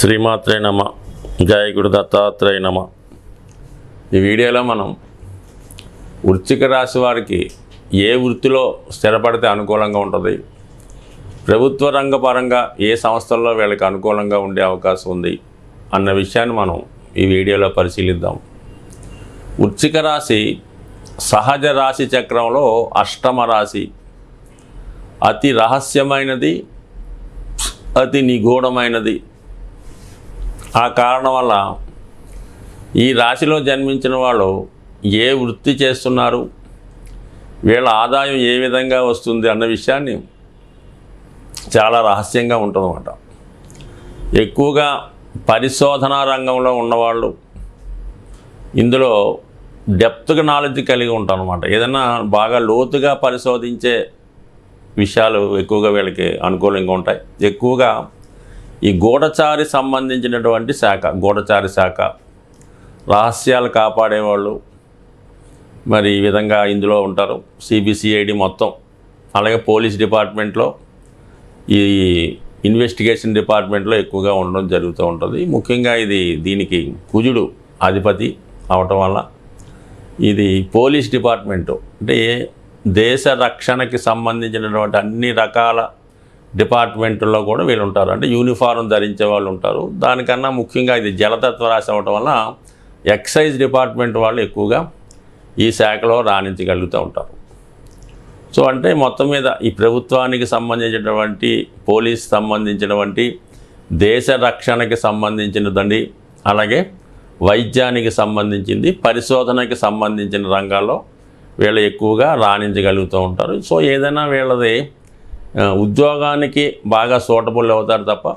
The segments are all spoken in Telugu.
శ్రీమాత్రే నమ. జయ గురు దత్తాత్రేయ నమ. ఈ వీడియోలో మనం వృశ్చిక రాశి వారికి ఏ వృత్తిలో స్థిరపడితే అనుకూలంగా ఉంటుంది, ప్రభుత్వ రంగ పరంగా ఏ సంస్థల్లో వీళ్ళకి అనుకూలంగా ఉండే అవకాశం ఉంది అన్న విషయాన్ని మనం ఈ వీడియోలో పరిశీలిద్దాం. వృశ్చిక రాశి సహజ రాశి చక్రంలో అష్టమ రాశి. అతి రహస్యమైనది, అతి నిగూఢమైనది. ఆ కారణం వల్ల ఈ రాశిలో జన్మించిన వాళ్ళు ఏ వృత్తి చేస్తున్నారు, వీళ్ళ ఆదాయం ఏ విధంగా వస్తుంది అన్న విషయాన్ని చాలా రహస్యంగా ఉంటుందన్నమాట. ఎక్కువగా పరిశోధనా రంగంలో ఉన్నవాళ్ళు ఇందులో డెప్త్గా నాలెడ్జ్ కలిగి ఉంటారన్నమాట. ఏదైనా బాగా లోతుగా పరిశోధించే విషయాలు ఎక్కువగా వీళ్ళకి అనుకూలంగా ఉంటాయి. ఎక్కువగా ఈ గూఢచారి సంబంధించినటువంటి శాఖ, గూఢచారి శాఖ, రహస్యాలు కాపాడేవాళ్ళు మరి ఈ విధంగా ఇందులో ఉంటారు. సిబిసిఐడి మొత్తం, అలాగే పోలీస్ డిపార్ట్మెంట్లో, ఈ ఇన్వెస్టిగేషన్ డిపార్ట్మెంట్లో ఎక్కువగా ఉండడం జరుగుతూ ఉంటుంది. ముఖ్యంగా దీనికి కుజుడు అధిపతి అవటం వల్ల ఇది పోలీస్ డిపార్ట్మెంటు, అంటే దేశ రక్షణకి సంబంధించినటువంటి అన్ని రకాల డిపార్ట్మెంట్లో కూడా వీళ్ళు ఉంటారు. అంటే యూనిఫారం ధరించే వాళ్ళు ఉంటారు. దానికన్నా ముఖ్యంగా ఇది జలతత్వ రాశి అవ్వటం వల్ల ఎక్సైజ్ డిపార్ట్మెంట్ వాళ్ళు ఎక్కువగా ఈ శాఖలో రాణించగలుగుతూ ఉంటారు. సో అంటే మొత్తం మీద ఈ ప్రభుత్వానికి సంబంధించినటువంటి, పోలీస్ సంబంధించినటువంటి, దేశ రక్షణకి సంబంధించినదండి, అలాగే వైద్యానికి సంబంధించింది, పరిశోధనకి సంబంధించిన రంగాల్లో వీళ్ళు ఎక్కువగా రాణించగలుగుతూ ఉంటారు. సో ఏదైనా వీళ్ళది ఉద్యోగానికి బాగా సూటబుల్ అవుతారు తప్ప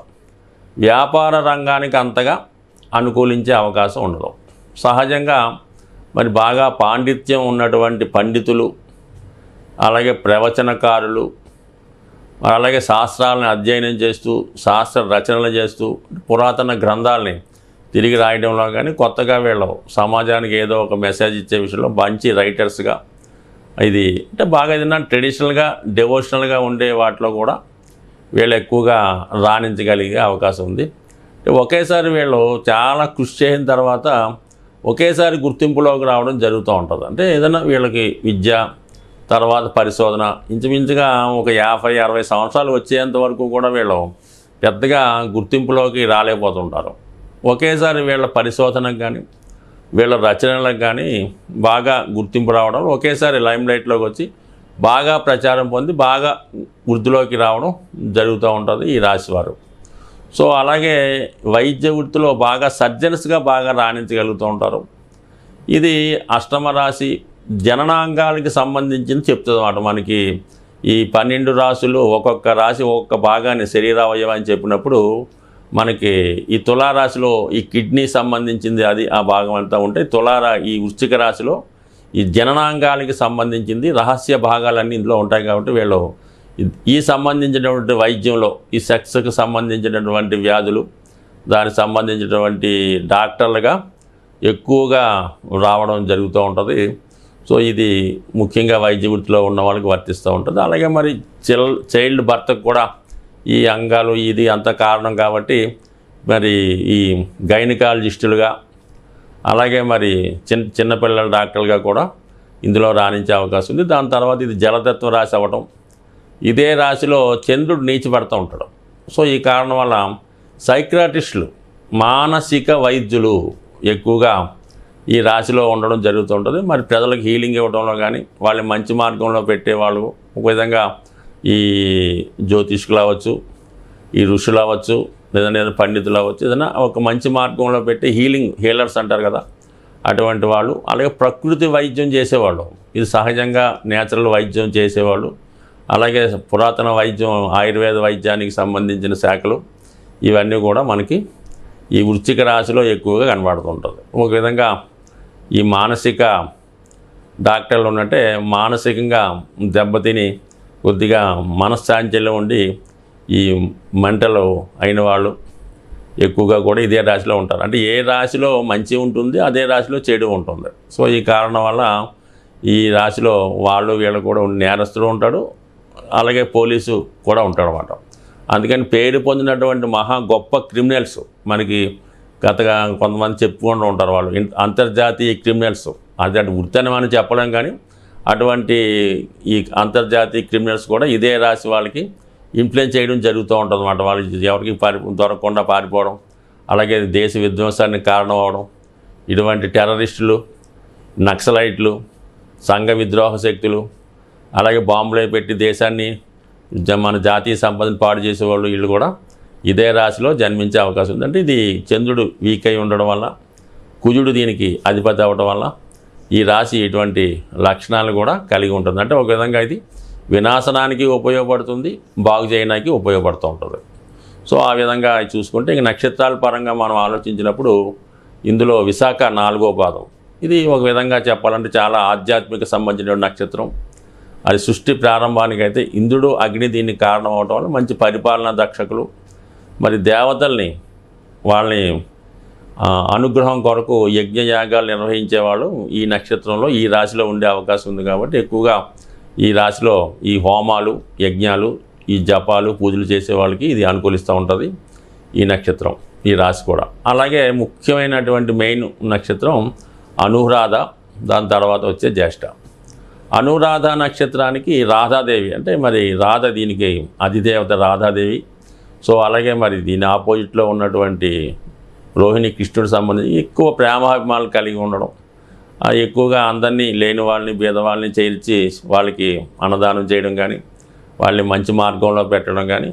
వ్యాపార రంగానికి అంతగా అనుకూలించే అవకాశం ఉండదు. సహజంగా మరి బాగా పాండిత్యం ఉన్నటువంటి పండితులు, అలాగే ప్రవచనకారులు, అలాగే శాస్త్రాలను అధ్యయనం చేస్తూ, శాస్త్ర రచనలు చేస్తూ, పురాతన గ్రంథాలని తిరిగి రాయడంలో కానీ, కొత్తగా వీళ్ళు సమాజానికి ఏదో ఒక మెసేజ్ ఇచ్చే విషయంలో మంచి రైటర్స్గా, ఇది అంటే బాగా ఏదైనా ట్రెడిషనల్గా, డివోషనల్గా ఉండే వాటిలో కూడా వీళ్ళు ఎక్కువగా రాణించగలిగే అవకాశం ఉంది. ఒకేసారి వీళ్ళు చాలా కృషి చేసిన తర్వాత ఒకేసారి గుర్తింపులోకి రావడం జరుగుతూ ఉంటుంది. అంటే ఏదైనా వీళ్ళకి విద్య, తర్వాత పరిశోధన, ఇంచుమించుగా ఒక 50-60 సంవత్సరాలు వచ్చేంత వరకు కూడా వీళ్ళు పెద్దగా గుర్తింపులోకి రాలేకపోతుంటారు. ఒకేసారి వీళ్ళ పరిశోధనకు కానీ, వీళ్ళ రచనలకు కానీ బాగా గుర్తింపు రావడం, ఒకేసారి లైమ్లైట్లోకి వచ్చి బాగా ప్రచారం పొంది బాగా వృద్ధిలోకి రావడం జరుగుతూ ఉంటుంది ఈ రాశివారు. సో అలాగే వైద్య వృత్తిలో బాగా సర్జన్స్గా బాగా రాణించగలుగుతూ ఉంటారు. ఇది అష్టమ రాశి జననాంగాలకి సంబంధించింది చెప్తుంది అన్నమాట. మనకి ఈ 12 రాశులు ఒక్కొక్క రాశి ఒక్కొక్క భాగాన్ని శరీరావయవం అని చెప్పినప్పుడు మనకి ఈ తులారాశిలో ఈ కిడ్నీ సంబంధించింది, అది ఆ భాగం అంతా ఉంటే, ఈ వృశ్చిక రాశిలో ఈ జననాంగాలకి సంబంధించింది రహస్య భాగాలన్నీ ఇందులో ఉంటాయి. కాబట్టి వీళ్ళు ఈ సంబంధించినటువంటి వైద్యంలో, ఈ సెక్స్కి సంబంధించినటువంటి వ్యాధులు, దానికి సంబంధించినటువంటి డాక్టర్లుగా ఎక్కువగా రావడం జరుగుతూ ఉంటుంది. సో ఇది ముఖ్యంగా వైద్య వృత్తిలో ఉన్న వాళ్ళకి వర్తిస్తూ ఉంటుంది. అలాగే మరి చైల్డ్ బర్త్కి కూడా ఈ అంగాలు ఇది అంత కారణం కాబట్టి మరి ఈ గైనకాలజిస్టులుగా, అలాగే మరి చిన్నపిల్లల డాక్టర్లుగా కూడా ఇందులో రాణించే అవకాశం ఉంది. దాని తర్వాత ఇది జలతత్వ రాశి అవ్వటం, ఇదే రాశిలో చంద్రుడు నీచిపడుతూ ఉంటాడు. సో ఈ కారణం వల్ల సైక్రాటిస్టులు, మానసిక వైద్యులు ఎక్కువగా ఈ రాశిలో ఉండడం జరుగుతూ ఉంటుంది. మరి ప్రజలకు హీలింగ్ ఇవ్వడంలో కానీ, వాళ్ళని మంచి మార్గంలో పెట్టేవాళ్ళు, ఒక విధంగా ఈ జ్యోతిష్కులు అవ్వచ్చు, ఈ ఋషులు అవ్వచ్చు, లేదంటే పండితులు అవ్వచ్చు, ఏదైనా ఒక మంచి మార్గంలో పెట్టి హీలర్స్ అంటారు కదా, అటువంటి వాళ్ళు. అలాగే ప్రకృతి వైద్యం చేసేవాళ్ళు, ఇది సహజంగా నేచురల్ వైద్యం చేసేవాళ్ళు, అలాగే పురాతన వైద్యం, ఆయుర్వేద వైద్యానికి సంబంధించిన శాఖలు, ఇవన్నీ కూడా మనకి ఈ వృశ్చిక రాశిలో ఎక్కువగా కనబడుతుంటుంది. ఒక విధంగా ఈ మానసిక డాక్టర్లు ఉన్నట్టే మానసికంగా దెబ్బతిని కొద్దిగా మనశ్శాంతిలో ఉండి ఈ మెంటల్ అయిన వాళ్ళు ఎక్కువగా కూడా ఇదే రాశిలో ఉంటారు. అంటే ఏ రాశిలో మంచి ఉంటుంది, అదే రాశిలో చెడు ఉంటుంది. సో ఈ కారణం వల్ల ఈ రాశిలో వీళ్ళు కూడా నేరస్తుడు ఉంటాడు, అలాగే పోలీసు కూడా ఉంటాడు అన్నమాట. అందుకని పేరు పొందినటువంటి మహా గొప్ప క్రిమినల్స్ మనకి గతగా కొంతమంది చెప్పుకుంటూ ఉంటారు, వాళ్ళు అంతర్జాతీయ క్రిమినల్స్. అదే వృత్తి అని మనం చెప్పలేం, కానీ అటువంటి ఈ అంతర్జాతీయ క్రిమినల్స్ కూడా ఇదే రాశి వాళ్ళకి ఇన్ఫ్లుయెన్స్ చేయడం జరుగుతూ ఉంటుంది అన్నమాట. వాళ్ళకి ఎవరికి దొరకకుండా పారిపోవడం, అలాగే దేశ విధ్వంసానికి కారణం అవడం, ఇటువంటి టెర్రరిస్టులు, నక్సలైట్లు, సంఘ విద్రోహ శక్తులు, అలాగే బాంబులు పెట్టి దేశాన్ని మన జాతీయ సంపదను పాడు చేసేవాళ్ళు వీళ్ళు కూడా ఇదే రాశిలో జన్మించే అవకాశం ఉంది. అంటే ఇది చంద్రుడు వీక్ అయి ఉండడం వల్ల, కుజుడు దీనికి అధిపతి అవ్వడం వల్ల ఈ రాశి ఇటువంటి లక్షణాలు కూడా కలిగి ఉంటుంది. అంటే ఒక విధంగా ఇది వినాశనానికి ఉపయోగపడుతుంది, బాగు చేయడానికి ఉపయోగపడుతూ ఉంటుంది. సో ఆ విధంగా చూసుకుంటే ఇంక నక్షత్రాల పరంగా మనం ఆలోచించినప్పుడు ఇందులో విశాఖ 4వ పాదం. ఇది ఒక విధంగా చెప్పాలంటే చాలా ఆధ్యాత్మిక సంబంధించిన నక్షత్రం. అది సృష్టి ప్రారంభానికైతే ఇంద్రుడు అగ్ని దీనికి కారణం అవడం వల్ల మంచి పరిపాలనా దక్షకులు, మరి దేవతల్ని వాళ్ళని అనుగ్రహం కొరకు యజ్ఞయాగాలు నిర్వహించేవాళ్ళు ఈ నక్షత్రంలో ఈ రాశిలో ఉండే అవకాశం ఉంది. కాబట్టి ఎక్కువగా ఈ రాశిలో ఈ హోమాలు, యజ్ఞాలు, ఈ జపాలు, పూజలు చేసే వాళ్ళకి ఇది అనుకూలిస్తూ ఉంటుంది ఈ నక్షత్రం, ఈ రాశి కూడా. అలాగే ముఖ్యమైనటువంటి మెయిన్ నక్షత్రం అనురాధ, దాని తర్వాత వచ్చే జ్యేష్ఠ. అనురాధ నక్షత్రానికి రాధాదేవి, అంటే మరి రాధ దీనికి అధిదేవత రాధాదేవి. సో అలాగే మరి దీని ఆపోజిట్లో ఉన్నటువంటి రోహిణి కృష్ణుడికి సంబంధించి ఎక్కువ ప్రేమాభిమానాలు కలిగి ఉండడం, ఎక్కువగా అందరినీ లేని వాళ్ళని బీదవాళ్ళని చేర్చి వాళ్ళకి అన్నదానం చేయడం కానీ, వాళ్ళని మంచి మార్గంలో పెట్టడం కానీ,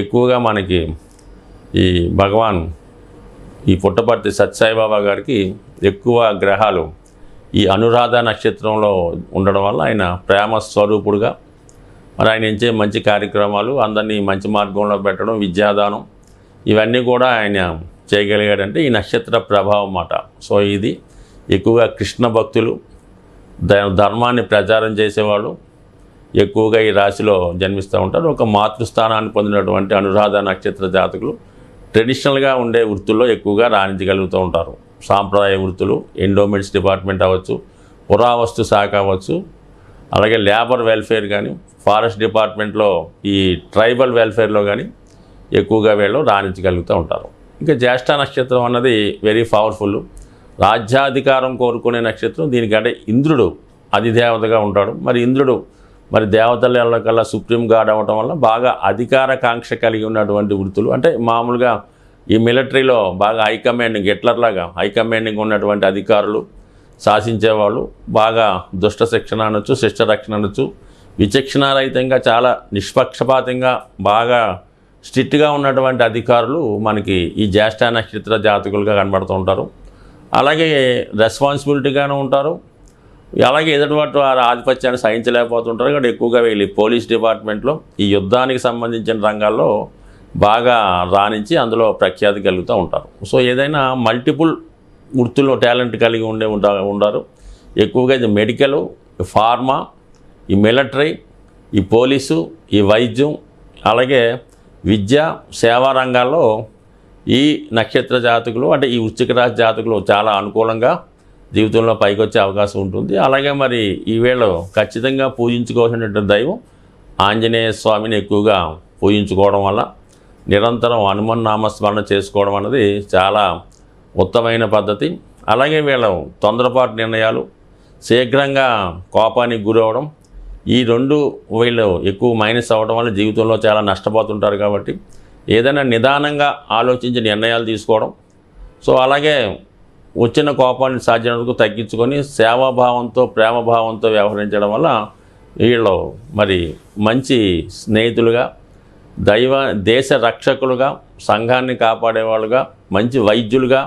ఎక్కువగా మనకి ఈ భగవాన్ ఈ పుట్టపర్తి సత్యసాయిబాబా గారికి ఎక్కువ గ్రహాలు ఈ అనురాధ నక్షత్రంలో ఉండడం వల్ల ఆయన ప్రేమ స్వరూపుడుగా మరి ఆయన ఎంచే మంచి కార్యక్రమాలు, అందరినీ మంచి మార్గంలో పెట్టడం, విద్యాదానం, ఇవన్నీ కూడా ఆయన చేయగలిగాడంటే ఈ నక్షత్ర ప్రభావం అన్నమాట. సో ఇది ఎక్కువగా కృష్ణ భక్తులు, ధర్మాన్ని ప్రచారం చేసేవాళ్ళు ఎక్కువగా ఈ రాశిలో జన్మిస్తూ ఉంటారు. ఒక మాతృస్థానాన్ని పొందినటువంటి అనురాధ నక్షత్ర జాతకులు ట్రెడిషనల్గా ఉండే వృత్తుల్లో ఎక్కువగా రాణించగలుగుతూ ఉంటారు. సాంప్రదాయ వృత్తులు, ఎండోమెంట్స్ డిపార్ట్మెంట్ అవ్వచ్చు, పురావస్తు శాఖ అవ్వచ్చు, అలాగే లేబర్ వెల్ఫేర్ కానీ, ఫారెస్ట్ డిపార్ట్మెంట్లో ఈ ట్రైబల్ వెల్ఫేర్లో కానీ ఎక్కువగా వీళ్ళు రాణించగలుగుతూ ఉంటారు. ఇంకా జ్యేష్ఠ నక్షత్రం అన్నది వెరీ పవర్ఫుల్, రాజ్యాధికారం కోరుకునే నక్షత్రం. దీనికంటే ఇంద్రుడు అధిదేవతగా ఉంటాడు. మరి ఇంద్రుడు మరి దేవతల కల్లా సుప్రీం గార్డ్ అవ్వటం వల్ల బాగా అధికార కాంక్ష కలిగి ఉన్నటువంటి వృత్తులు, అంటే మామూలుగా ఈ మిలిటరీలో బాగా హైకమాండింగ్, హిట్లర్లాగా హైకమాండింగ్ ఉన్నటువంటి అధికారులు, శాసించేవాళ్ళు, బాగా దుష్ట శిక్షణ అనొచ్చు, శిష్ట రక్షణ అనొచ్చు, విచక్షణారహితంగా చాలా నిష్పక్షపాతంగా బాగా స్ట్రిక్ట్గా ఉన్నటువంటి అధికారులు మనకి ఈ జ్యేష్ఠ నక్షత్ర జాతకులుగా కనబడుతూ ఉంటారు. అలాగే రెస్పాన్సిబిలిటీగానే ఉంటారు. అలాగే ఎదుటివాటి వారి ఆధిపత్యాన్ని సహించలేకపోతుంటారు. కాబట్టి ఎక్కువగా వీళ్ళు పోలీస్ డిపార్ట్మెంట్లో ఈ యుద్ధానికి సంబంధించిన రంగాల్లో బాగా రాణించి అందులో ప్రఖ్యాతి కలుగుతూ ఉంటారు. సో ఏదైనా మల్టిపుల్ వృత్తుల్లో టాలెంట్ కలిగి ఉంటారు. ఎక్కువగా ఇది మెడికల్, ఫార్మా, ఈ మిలిటరీ, ఈ పోలీసు, ఈ వైద్యం, అలాగే విద్య, సేవా రంగాల్లో ఈ నక్షత్ర జాతకులు, అంటే ఈ వృశ్చిక రాశి జాతకులు చాలా అనుకూలంగా జీవితంలో పైకి వచ్చే అవకాశం ఉంటుంది. అలాగే మరి ఈవేళ ఖచ్చితంగా పూజించుకోవాల్సినటువంటి దైవం ఆంజనేయ స్వామిని ఎక్కువగా పూజించుకోవడం వల్ల, నిరంతరం హనుమన్ నామస్మరణ చేసుకోవడం అన్నది చాలా ఉత్తమమైన పద్ధతి. అలాగే వీళ్ళు తొందరపాటు నిర్ణయాలు, శీఘ్రంగా కోపానికి గురవడం, ఈ రెండు వీళ్ళు ఎక్కువ మైనస్ అవ్వడం వల్ల జీవితంలో చాలా నష్టపోతుంటారు. కాబట్టి ఏదైనా నిదానంగా ఆలోచించి నిర్ణయాలు తీసుకోవడం, సో అలాగే వచ్చిన కోపాన్ని సాధ్యమైనందుకు తగ్గించుకొని సేవాభావంతో, ప్రేమభావంతో వ్యవహరించడం వల్ల వీళ్ళు మరి మంచి స్నేహితులుగా, దేశ రక్షకులుగా, సంఘాన్ని కాపాడేవాళ్ళుగా, మంచి వైద్యులుగా,